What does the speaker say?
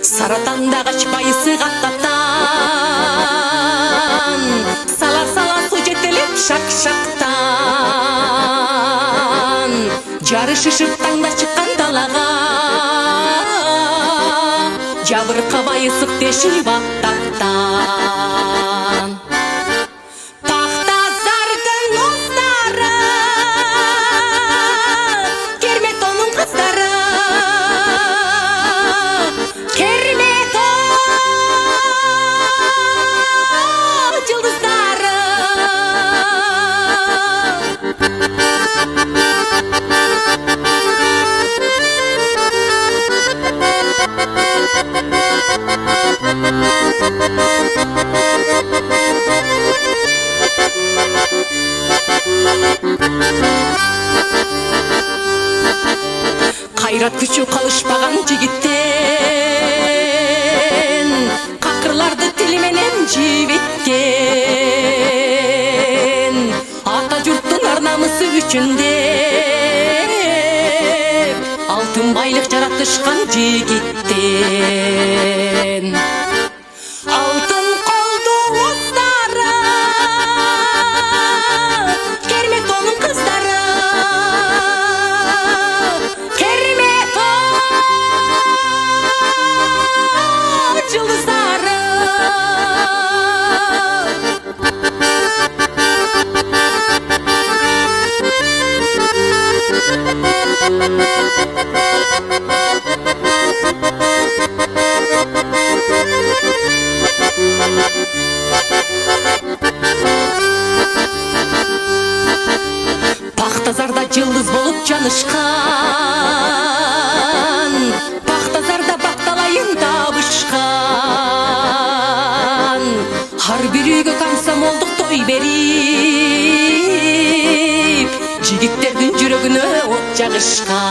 Саратанда качпай сыгаттан, сала су жетелеп шак-шактан. Жарышышып таңда чыккан талага, жабыркабай ысык тешип аттактан. Тактазардын оздары, Кермет онун кыздары, Кермет жылдыздары. Кайрат күчү калышпаган жигиттен, какырларды тили менен жибиткен. Ата журттун ар намысы үчүн деп, алтын байлык жаратышкан жигиттен. Алтын колду оздары, Кермет онун кыздары, Кермет жылдыздары. Пактазарда жылдыз болуп жанышкан, Пактазарда бакталайын табышкан. Ар бир үйгө комсомолдук той берип, жигиттердин жүрөгүнө от жагышкан.